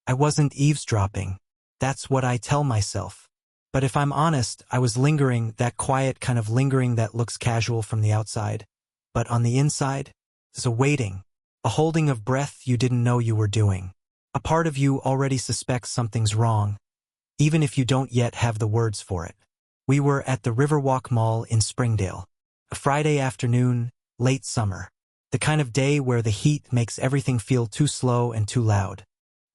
I wasn't eavesdropping. That's what I tell myself. But if I'm honest, I was lingering, that quiet kind of lingering that looks casual from the outside. But on the inside, there's a waiting, a holding of breath you didn't know you were doing. A part of you already suspects something's wrong, even if you don't yet have the words for it. We were at the Riverwalk Mall in Springdale. A Friday afternoon, late summer. The kind of day where the heat makes everything feel too slow and too loud.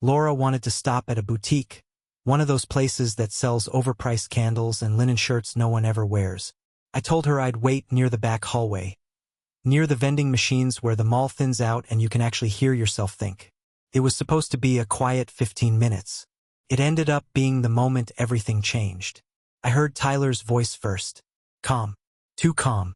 Laura wanted to stop at a boutique, one of those places that sells overpriced candles and linen shirts no one ever wears. I told her I'd wait near the back hallway, near the vending machines where the mall thins out and you can actually hear yourself think. It was supposed to be a quiet 15 minutes. It ended up being the moment everything changed. I heard Tyler's voice first. Calm. Too calm.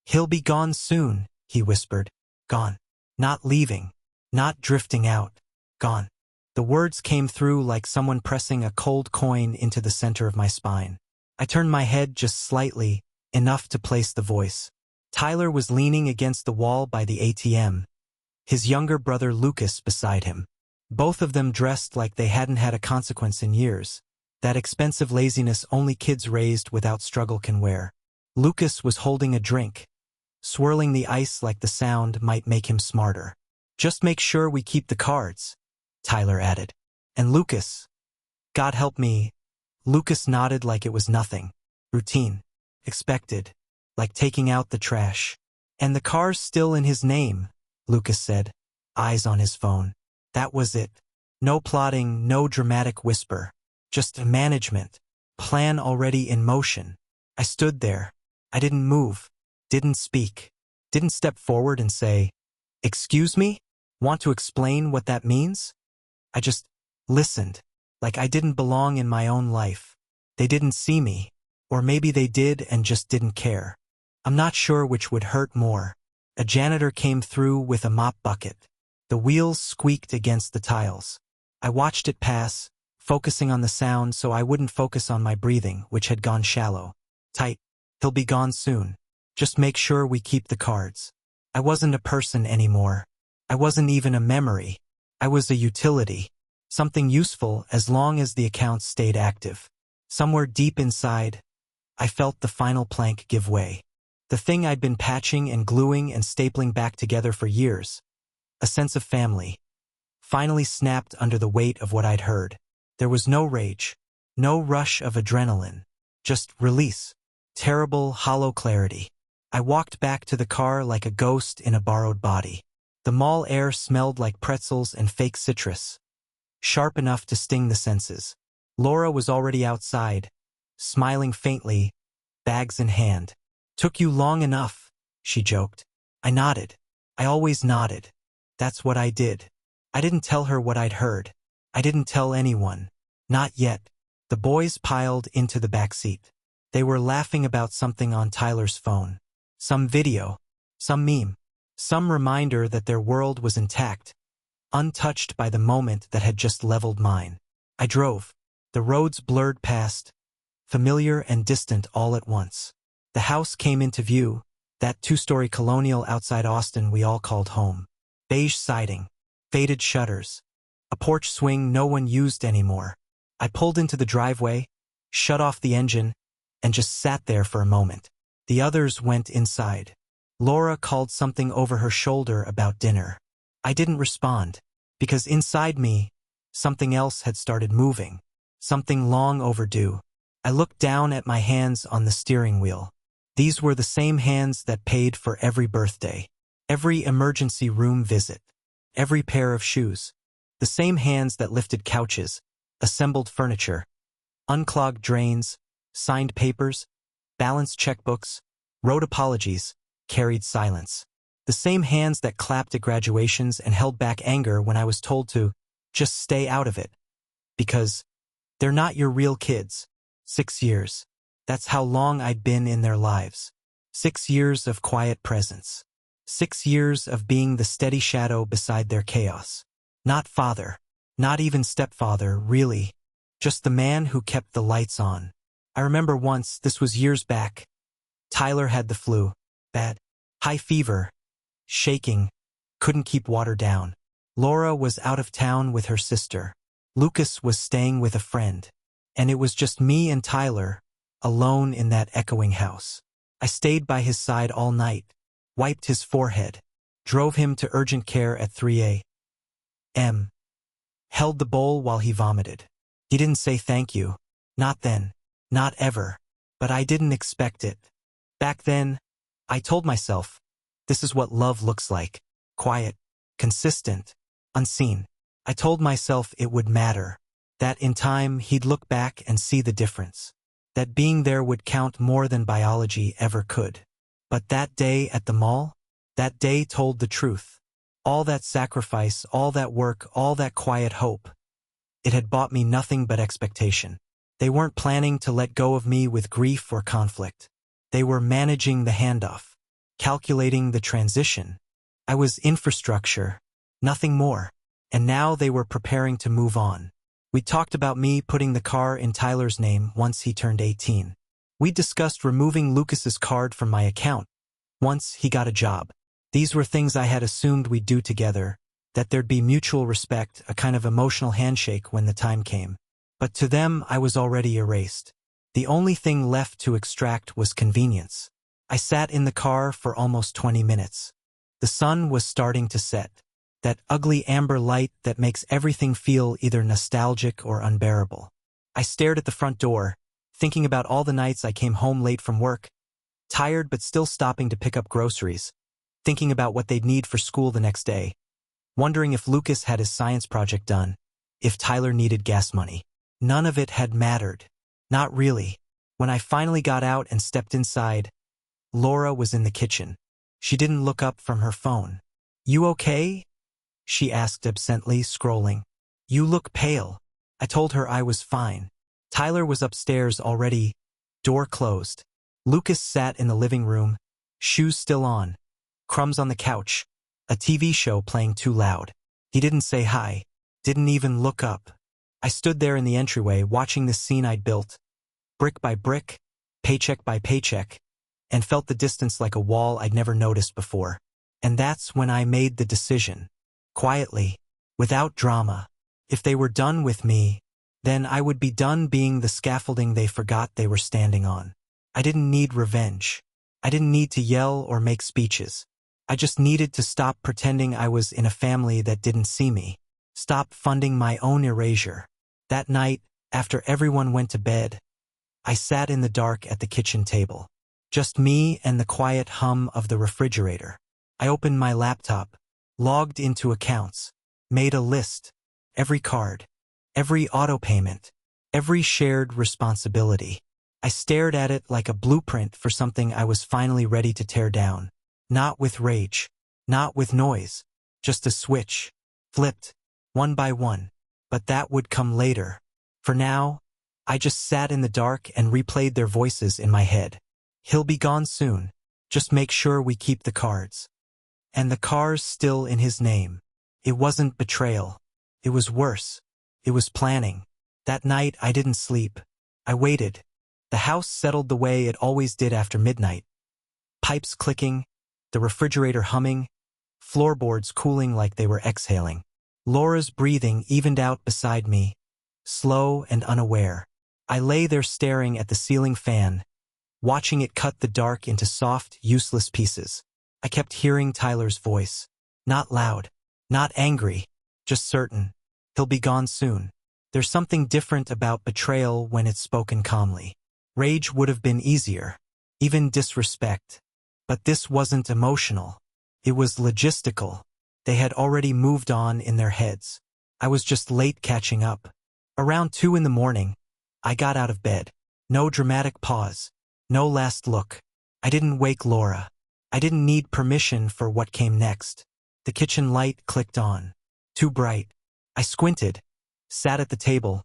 "He'll be gone soon," he whispered. Gone. Not leaving. Not drifting out. Gone. The words came through like someone pressing a cold coin into the center of my spine. I turned my head just slightly, enough to place the voice. Tyler was leaning against the wall by the ATM, his younger brother Lucas beside him. Both of them dressed like they hadn't had a consequence in years, that expensive laziness only kids raised without struggle can wear. Lucas was holding a drink, swirling the ice like the sound might make him smarter. "Just make sure we keep the cards," Tyler added. "And Lucas." "God help me." Lucas nodded like it was nothing. Routine. Expected. Like taking out the trash. "And the car's still in his name," Lucas said, eyes on his phone. That was it. No plotting, no dramatic whisper. Just a management. Plan already in motion. I stood there. I didn't move. Didn't speak. Didn't step forward and say, "Excuse me? Want to explain what that means?" I just listened, like I didn't belong in my own life. They didn't see me. Or maybe they did and just didn't care. I'm not sure which would hurt more. A janitor came through with a mop bucket. The wheels squeaked against the tiles. I watched it pass, focusing on the sound so I wouldn't focus on my breathing, which had gone shallow. Tight. "He'll be gone soon. Just make sure we keep the cards." I wasn't a person anymore. I wasn't even a memory. I was a utility. Something useful as long as the accounts stayed active. Somewhere deep inside, I felt the final plank give way. The thing I'd been patching and gluing and stapling back together for years. A sense of family. Finally snapped under the weight of what I'd heard. There was no rage. No rush of adrenaline. Just release. Terrible, hollow clarity. I walked back to the car like a ghost in a borrowed body. The mall air smelled like pretzels and fake citrus. Sharp enough to sting the senses. Laura was already outside, smiling faintly, bags in hand. "Took you long enough," she joked. I nodded. I always nodded. That's what I did. I didn't tell her what I'd heard. I didn't tell anyone. Not yet. The boys piled into the back seat. They were laughing about something on Tyler's phone. Some video. Some meme. Some reminder that their world was intact, untouched by the moment that had just leveled mine. I drove. The roads blurred past, familiar and distant all at once. The house came into view, that two-story colonial outside Austin we all called home. Beige siding, faded shutters, a porch swing no one used anymore. I pulled into the driveway, shut off the engine, and just sat there for a moment. The others went inside. Laura called something over her shoulder about dinner. I didn't respond, because inside me, something else had started moving. Something long overdue. I looked down at my hands on the steering wheel. These were the same hands that paid for every birthday, every emergency room visit, every pair of shoes. The same hands that lifted couches, assembled furniture, unclogged drains, signed papers, balanced checkbooks, wrote apologies, carried silence. The same hands that clapped at graduations and held back anger when I was told to just stay out of it. Because they're not your real kids. 6 years. That's how long I'd been in their lives. 6 years of quiet presence. 6 years of being the steady shadow beside their chaos. Not father. Not even stepfather, really. Just the man who kept the lights on. I remember once, this was years back. Tyler had the flu. Bad. High fever. Shaking. Couldn't keep water down. Laura was out of town with her sister. Lucas was staying with a friend, and it was just me and Tyler, alone in that echoing house. I stayed by his side all night, wiped his forehead, drove him to urgent care at 3 a.m., held the bowl while he vomited. He didn't say thank you. Not then. Not ever. But I didn't expect it. Back then, I told myself, this is what love looks like. Quiet, consistent, unseen. I told myself it would matter. That in time he'd look back and see the difference. That being there would count more than biology ever could. But that day at the mall, that day told the truth. All that sacrifice, all that work, all that quiet hope. It had bought me nothing but expectation. They weren't planning to let go of me with grief or conflict. They were managing the handoff, calculating the transition. I was infrastructure, nothing more. And now they were preparing to move on. We talked about me putting the car in Tyler's name once he turned 18. We discussed removing Lucas's card from my account once he got a job. These were things I had assumed we'd do together, that there'd be mutual respect, a kind of emotional handshake when the time came. But to them, I was already erased. The only thing left to extract was convenience. I sat in the car for almost 20 minutes. The sun was starting to set. That ugly amber light that makes everything feel either nostalgic or unbearable. I stared at the front door, thinking about all the nights I came home late from work, tired but still stopping to pick up groceries, thinking about what they'd need for school the next day, wondering if Lucas had his science project done, if Tyler needed gas money. None of it had mattered. Not really. When I finally got out and stepped inside, Laura was in the kitchen. She didn't look up from her phone. "You okay?" she asked absently, scrolling. "You look pale." I told her I was fine. Tyler was upstairs already, door closed. Lucas sat in the living room, shoes still on, crumbs on the couch, a TV show playing too loud. He didn't say hi, didn't even look up. I stood there in the entryway watching the scene I'd built, brick by brick, paycheck by paycheck, and felt the distance like a wall I'd never noticed before. And that's when I made the decision. Quietly, without drama. If they were done with me, then I would be done being the scaffolding they forgot they were standing on. I didn't need revenge. I didn't need to yell or make speeches. I just needed to stop pretending I was in a family that didn't see me. Stop funding my own erasure. That night, after everyone went to bed, I sat in the dark at the kitchen table. Just me and the quiet hum of the refrigerator. I opened my laptop, logged into accounts, made a list. Every card, every auto payment, every shared responsibility. I stared at it like a blueprint for something I was finally ready to tear down. Not with rage, not with noise, just a switch, flipped, one by one. But that would come later. For now, I just sat in the dark and replayed their voices in my head. He'll be gone soon. Just make sure we keep the cards. And the car's still in his name. It wasn't betrayal. It was worse. It was planning. That night I didn't sleep. I waited. The house settled the way it always did after midnight. Pipes clicking, the refrigerator humming, floorboards cooling like they were exhaling. Laura's breathing evened out beside me, slow and unaware. I lay there staring at the ceiling fan, watching it cut the dark into soft, useless pieces. I kept hearing Tyler's voice. Not loud, not angry, just certain. He'll be gone soon. There's something different about betrayal when it's spoken calmly. Rage would have been easier, even disrespect. But this wasn't emotional. It was logistical. They had already moved on in their heads. I was just late catching up. Around 2 in the morning, I got out of bed. No dramatic pause. No last look. I didn't wake Laura. I didn't need permission for what came next. The kitchen light clicked on. Too bright. I squinted, sat at the table,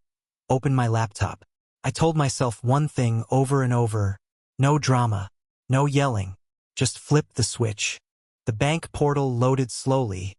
opened my laptop. I told myself one thing over and over. No drama. No yelling. Just flip the switch. The bank portal loaded slowly,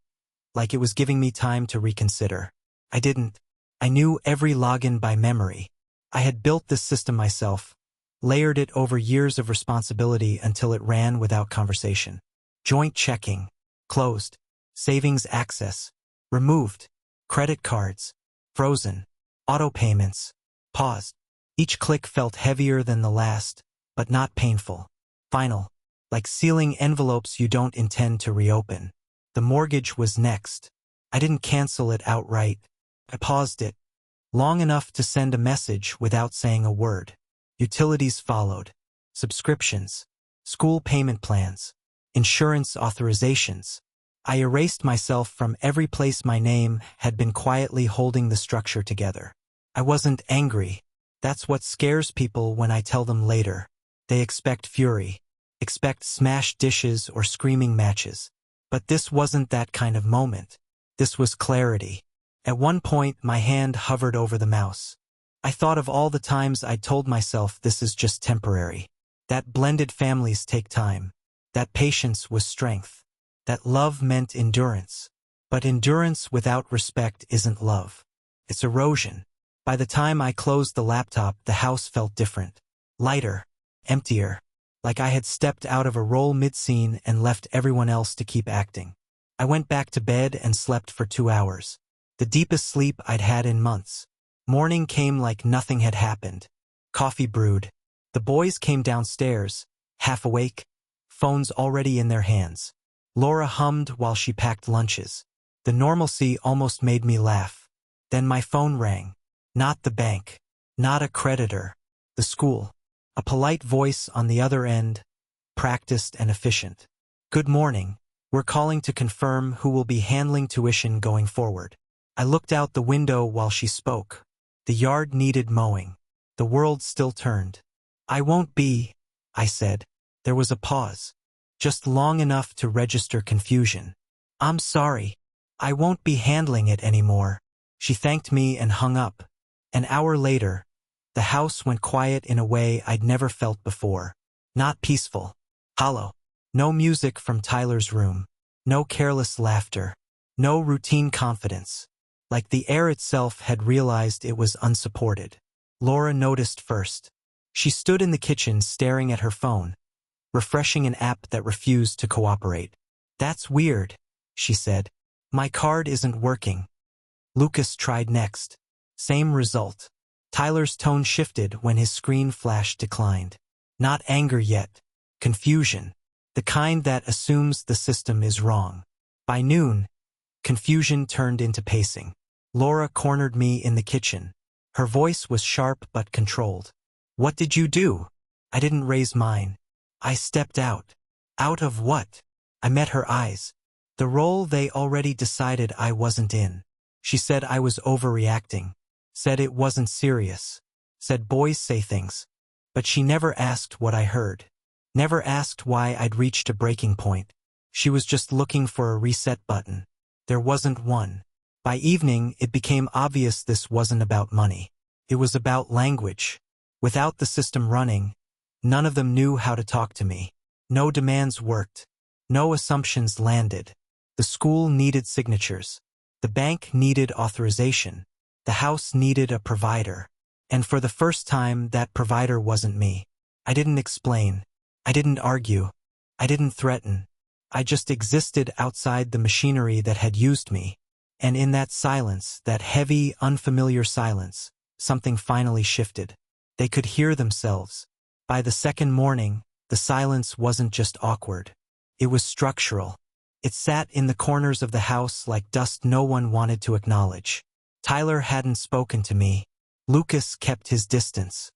like it was giving me time to reconsider. I didn't. I knew every login by memory. I had built this system myself, layered it over years of responsibility until it ran without conversation. Joint checking, closed. Savings access, removed. Credit cards, Frozen. Auto payments. Paused. Each click felt heavier than the last, but not painful. Final. Like sealing envelopes you don't intend to reopen. The mortgage was next. I didn't cancel it outright. I paused it. Long enough to send a message without saying a word. Utilities followed. Subscriptions. School payment plans. Insurance authorizations. I erased myself from every place my name had been quietly holding the structure together. I wasn't angry. That's what scares people when I tell them later. They expect fury. Expect smashed dishes or screaming matches. But this wasn't that kind of moment. This was clarity. At one point, my hand hovered over the mouse. I thought of all the times I'd told myself this is just temporary. That blended families take time. That patience was strength. That love meant endurance. But endurance without respect isn't love. It's erosion. By the time I closed the laptop, the house felt different. Lighter. Emptier. Like I had stepped out of a role mid-scene and left everyone else to keep acting. I went back to bed and slept for 2 hours. The deepest sleep I'd had in months. Morning came like nothing had happened. Coffee brewed. The boys came downstairs, half awake, phones already in their hands. Laura hummed while she packed lunches. The normalcy almost made me laugh. Then my phone rang. Not the bank. Not a creditor. The school. A polite voice on the other end, practiced and efficient. Good morning. We're calling to confirm who will be handling tuition going forward. I looked out the window while she spoke. The yard needed mowing. The world still turned. I won't be, I said. There was a pause. Just long enough to register confusion. I'm sorry. I won't be handling it anymore. She thanked me and hung up. An hour later, the house went quiet in a way I'd never felt before. Not peaceful. Hollow. No music from Tyler's room. No careless laughter. No routine confidence. Like the air itself had realized it was unsupported. Laura noticed first. She stood in the kitchen staring at her phone, refreshing an app that refused to cooperate. That's weird, she said. My card isn't working. Lucas tried next. Same result. Tyler's tone shifted when his screen flash declined. Not anger yet. Confusion. The kind that assumes the system is wrong. By noon, confusion turned into pacing. Laura cornered me in the kitchen. Her voice was sharp but controlled. What did you do? I didn't raise mine. I stepped out. Out of what? I met her eyes. The role they already decided I wasn't in. She said I was overreacting. Said it wasn't serious. Said boys say things. But she never asked what I heard. Never asked why I'd reached a breaking point. She was just looking for a reset button. There wasn't one. By evening, it became obvious this wasn't about money. It was about language. Without the system running, none of them knew how to talk to me. No demands worked. No assumptions landed. The school needed signatures. The bank needed authorization. The house needed a provider. And for the first time, that provider wasn't me. I didn't explain. I didn't argue. I didn't threaten. I just existed outside the machinery that had used me. And in that silence, that heavy, unfamiliar silence, something finally shifted. They could hear themselves. By the second morning, the silence wasn't just awkward. It was structural. It sat in the corners of the house like dust no one wanted to acknowledge. Tyler hadn't spoken to me. Lucas kept his distance.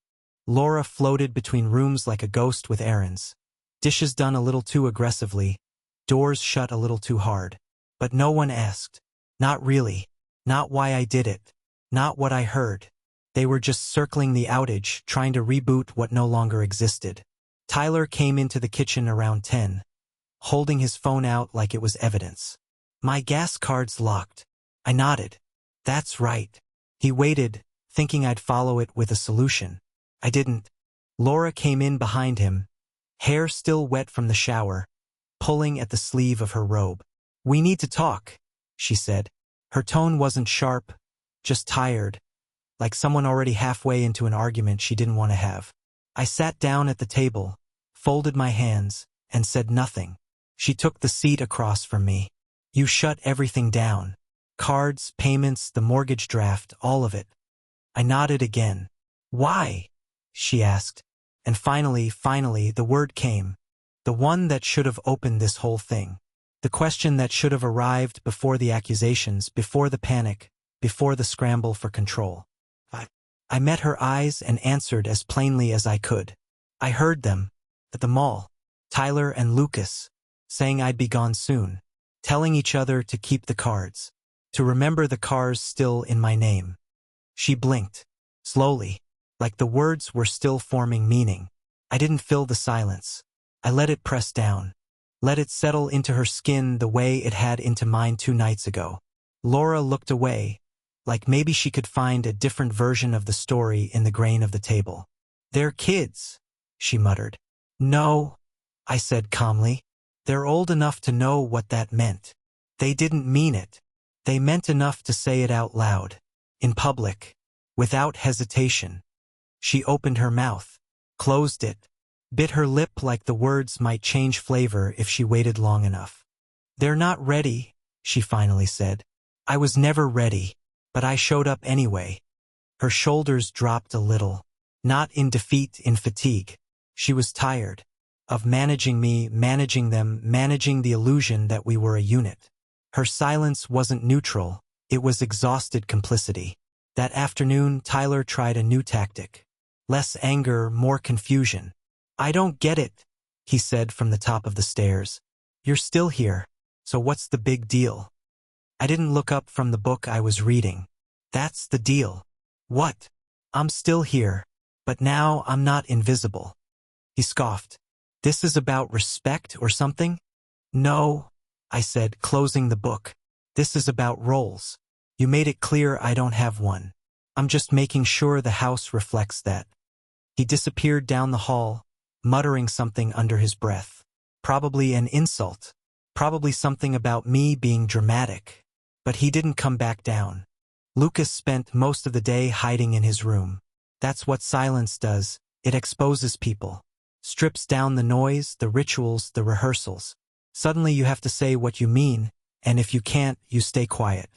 Laura floated between rooms like a ghost with errands. Dishes done a little too aggressively. Doors shut a little too hard. But no one asked. Not really. Not why I did it. Not what I heard. They were just circling the outage, trying to reboot what no longer existed. Tyler came into the kitchen around 10, holding his phone out like it was evidence. My gas card's locked. I nodded. That's right. He waited, thinking I'd follow it with a solution. I didn't. Laura came in behind him, hair still wet from the shower, pulling at the sleeve of her robe. We need to talk, she said. Her tone wasn't sharp, just tired, like someone already halfway into an argument she didn't want to have. I sat down at the table, folded my hands, and said nothing. She took the seat across from me. You shut everything down. Cards, payments, the mortgage draft, all of it. I nodded again. Why? She asked. And finally, the word came. The one that should have opened this whole thing. The question that should have arrived before the accusations, before the panic, before the scramble for control. I met her eyes and answered as plainly as I could. I heard them, at the mall, Tyler and Lucas, saying I'd be gone soon, telling each other to keep the cards, to remember the cars still in my name. She blinked, slowly, like the words were still forming meaning. I didn't fill the silence. I let it press down, let it settle into her skin the way it had into mine 2 nights ago. Laura looked away, like maybe she could find a different version of the story in the grain of the table. They're kids, she muttered. No, I said calmly. They're old enough to know what that meant. They didn't mean it. They meant enough to say it out loud, in public, without hesitation. She opened her mouth, closed it, bit her lip like the words might change flavor if she waited long enough. They're not ready, she finally said. I was never ready, but I showed up anyway. Her shoulders dropped a little, not in defeat, in fatigue. She was tired of managing me, managing them, managing the illusion that we were a unit. Her silence wasn't neutral, it was exhausted complicity. That afternoon, Tyler tried a new tactic. Less anger, more confusion. I don't get it, he said from the top of the stairs. You're still here, so what's the big deal? I didn't look up from the book I was reading. That's the deal. What? I'm still here, but now I'm not invisible. He scoffed. This is about respect or something? No, I said, closing the book. This is about roles. You made it clear I don't have one. I'm just making sure the house reflects that. He disappeared down the hall, muttering something under his breath. Probably an insult. Probably something about me being dramatic. But he didn't come back down. Lucas spent most of the day hiding in his room. That's what silence does. It exposes people. Strips down the noise, the rituals, the rehearsals. Suddenly you have to say what you mean, and if you can't, you stay quiet.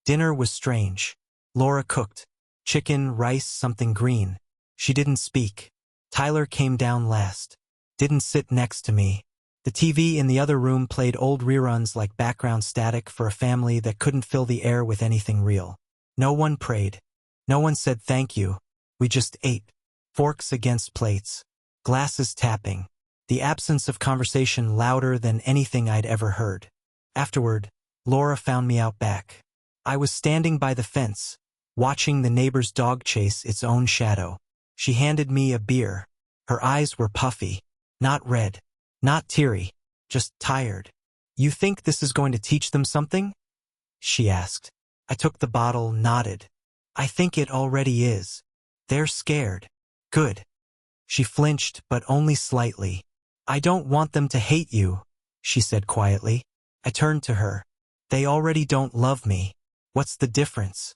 Dinner was strange. Laura cooked. Chicken, rice, something green. She didn't speak. Tyler came down last. Didn't sit next to me. The TV in the other room played old reruns like background static for a family that couldn't fill the air with anything real. No one prayed. No one said thank you. We just ate. Forks against plates. Glasses tapping. The absence of conversation louder than anything I'd ever heard. Afterward, Laura found me out back. I was standing by the fence, watching the neighbor's dog chase its own shadow. She handed me a beer. Her eyes were puffy. Not red. Not teary. Just tired. You think this is going to teach them something? She asked. I took the bottle, nodded. I think it already is. They're scared. Good. She flinched, but only slightly. I don't want them to hate you, she said quietly. I turned to her. They already don't love me. What's the difference?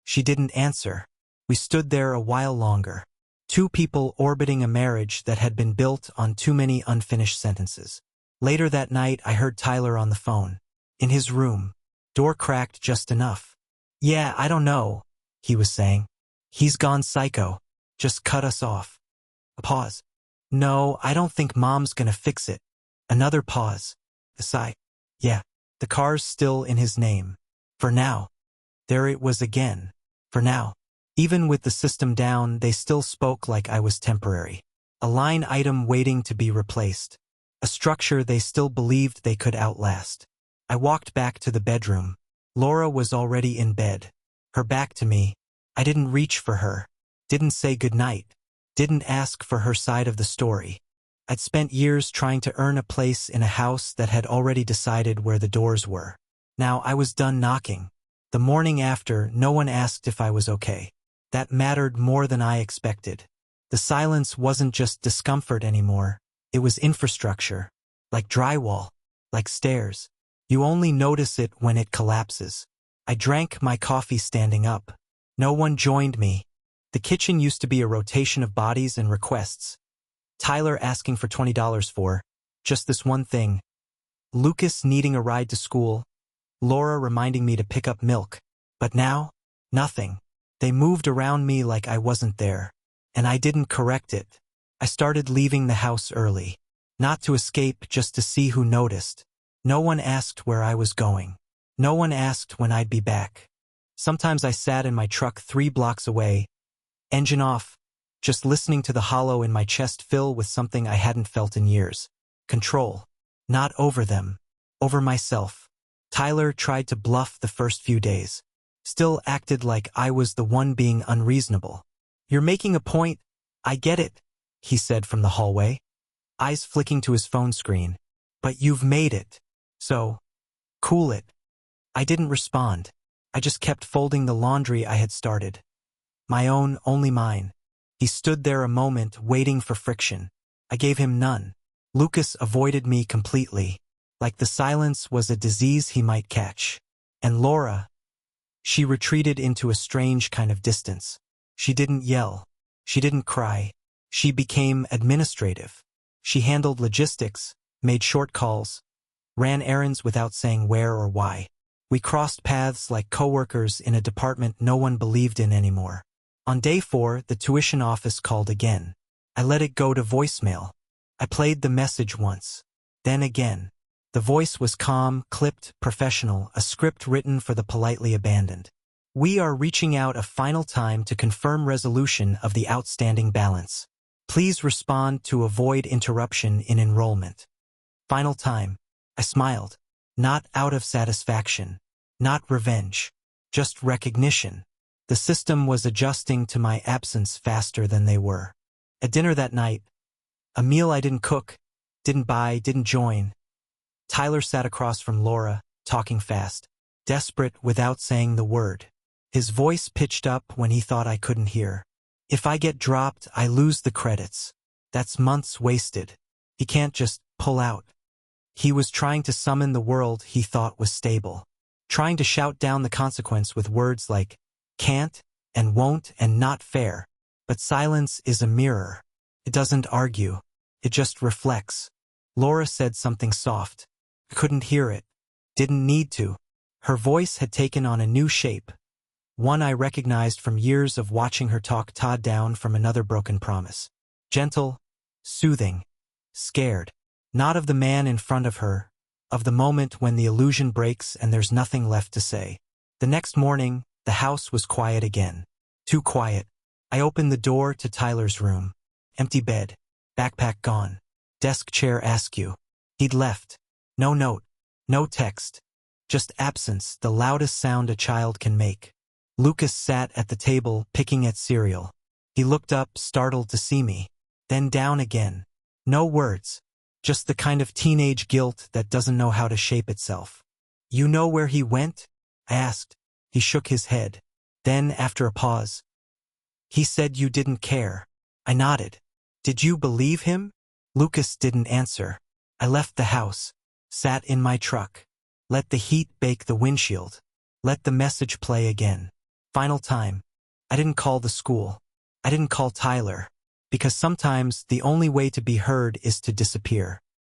She didn't answer. We stood there a while longer. Two people orbiting a marriage that had been built on too many unfinished sentences. Later that night, I heard Tyler on the phone. In his room. Door cracked just enough. Yeah, I don't know, he was saying. He's gone psycho. Just cut us off. A pause. No, I don't think Mom's gonna fix it. Another pause. A sigh. Yeah, the car's still in his name. For now. There it was again. For now. Even with the system down, they still spoke like I was temporary. A line item waiting to be replaced. A structure they still believed they could outlast. I walked back to the bedroom. Laura was already in bed. Her back to me. I didn't reach for her. Didn't say goodnight. Didn't ask for her side of the story. I'd spent years trying to earn a place in a house that had already decided where the doors were. Now I was done knocking. The morning after, no one asked if I was okay. That mattered more than I expected. The silence wasn't just discomfort anymore. It was infrastructure. Like drywall. Like stairs. You only notice it when it collapses. I drank my coffee standing up. No one joined me. The kitchen used to be a rotation of bodies and requests. Tyler asking for $20 for just this one thing. Lucas needing a ride to school. Laura reminding me to pick up milk. But now, nothing. They moved around me like I wasn't there. And I didn't correct it. I started leaving the house early. Not to escape, just to see who noticed. No one asked where I was going. No one asked when I'd be back. Sometimes I sat in my truck 3 blocks away, engine off, just listening to the hollow in my chest fill with something I hadn't felt in years. Control. Not over them. Over myself. Tyler tried to bluff the first few days. Still acted like I was the one being unreasonable. "You're making a point. I get it," he said from the hallway, eyes flicking to his phone screen. "But you've made it. So, cool it." I didn't respond. I just kept folding the laundry I had started. My own, only mine. He stood there a moment, waiting for friction. I gave him none. Lucas avoided me completely, like the silence was a disease he might catch. And Laura, she retreated into a strange kind of distance. She didn't yell. She didn't cry. She became administrative. She handled logistics, made short calls, ran errands without saying where or why. We crossed paths like coworkers in a department no one believed in anymore. On day 4, the tuition office called again. I let it go to voicemail. I played the message once. Then again. The voice was calm, clipped, professional, a script written for the politely abandoned. "We are reaching out a final time to confirm resolution of the outstanding balance. Please respond to avoid interruption in enrollment." Final time. I smiled. Not out of satisfaction. Not revenge. Just recognition. The system was adjusting to my absence faster than they were. At dinner that night, a meal I didn't cook, didn't buy, didn't join, Tyler sat across from Laura, talking fast, desperate without saying the word. His voice pitched up when he thought I couldn't hear. "If I get dropped, I lose the credits. That's months wasted. He can't just pull out." He was trying to summon the world he thought was stable. Trying to shout down the consequence with words like can't and won't and not fair. But silence is a mirror. It doesn't argue. It just reflects. Laura said something soft. I couldn't hear it. Didn't need to. Her voice had taken on a new shape. One I recognized from years of watching her talk Todd down from another broken promise. Gentle, soothing, scared. Not of the man in front of her, of the moment when the illusion breaks and there's nothing left to say. The next morning, the house was quiet again. Too quiet. I opened the door to Tyler's room. Empty bed. Backpack gone. Desk chair askew. He'd left. No note. No text. Just absence, the loudest sound a child can make. Lucas sat at the table, picking at cereal. He looked up, startled to see me. Then down again. No words. Just the kind of teenage guilt that doesn't know how to shape itself. "You know where he went?" I asked. He shook his head. Then, after a pause, "He said you didn't care." I nodded. "Did you believe him?" Lucas didn't answer. I left the house. Sat in my truck. Let the heat bake the windshield. Let the message play again. Final time. I didn't call the school. I didn't call Tyler. Because sometimes the only way to be heard is to disappear.